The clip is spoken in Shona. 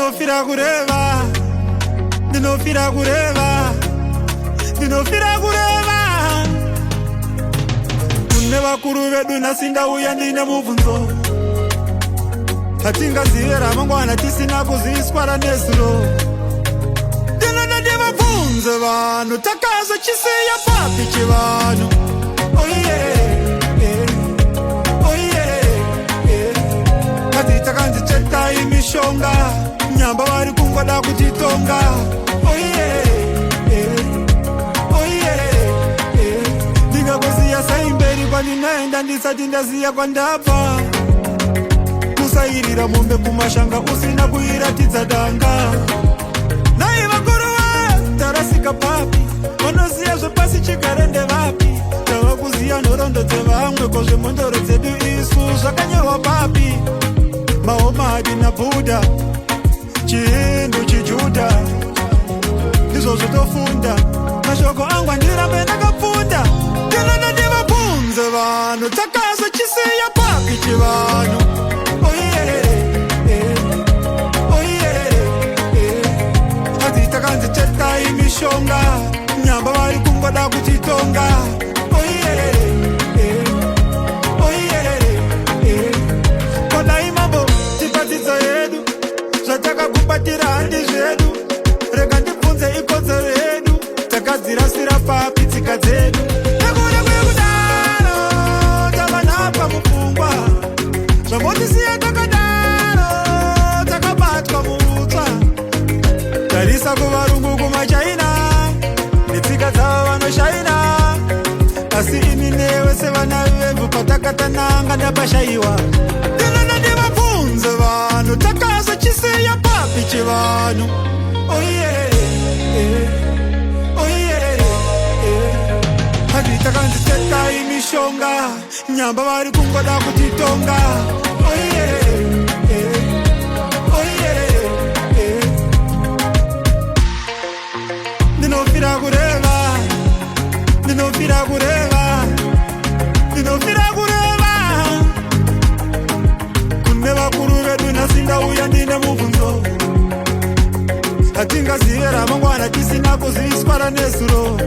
ndinofira kureva, ndinofira kureva, ndinofira kureva. Kune vakuru vedu nhasi ndauya ndine mubvunzo, hatingazive ramangwana tisina kuziviswa ranezuro. Ndinoda ndivabvunze vanhu, takazochisiya papi chivanhu? Takanzi chetai mishonga, nyamba vari kungoda kutitonga. Ndingakuziya saimberi kwandinaenda ndisati ndaziya kwandabva. Kusairira mombe kumashanga usina kuiratidza danga. Nai vakuru vatarasika papi, vanoziya zvepasi chigare ndevapi? Tava kuziya nhoroondo dzevamwe, ko zvemhondoro dzedu isu zvakanyorwa papi? Mahomadi na Buddha, Chihindu chiJudha, ndizvo zvotofunda. Mashoko angu andirambe ndakapfunda. Ndinoda ndivabvunze vanhu, takazochisiya papi chivanhu? Hati takanzi chetai mishonga, nyamba vari kungoda kutitonga. Kodai mambo tipadzidzo yedu, zvatakakubatira handi zvedu. Rega ndibvunze ikodzero yedu, takadzirasira papi tsika dzedu? Nekuda kwekudaro tava nhapa mupfungwa, zvambotisiya takadaro takabatwa muutsva. Tarisa kuvarungu kumachaina, netsika dzavo vanoshaina. Asi ini newe sevana vevhu patakatananga ndapashayiwa. Ndinoda ndivabvunze vanhu, takazochisiya papi chivanhu? Hati takanzi chetai mishonga, nyamba vari kungoda kutitonga. Ndinofira kureva, ndinofira kureva, ndinofira kureva. Kune vakuru vedu nhasi ndauya ndine mubvunzo, hatingazive ramangwana tisina kuziviswa ranezuro.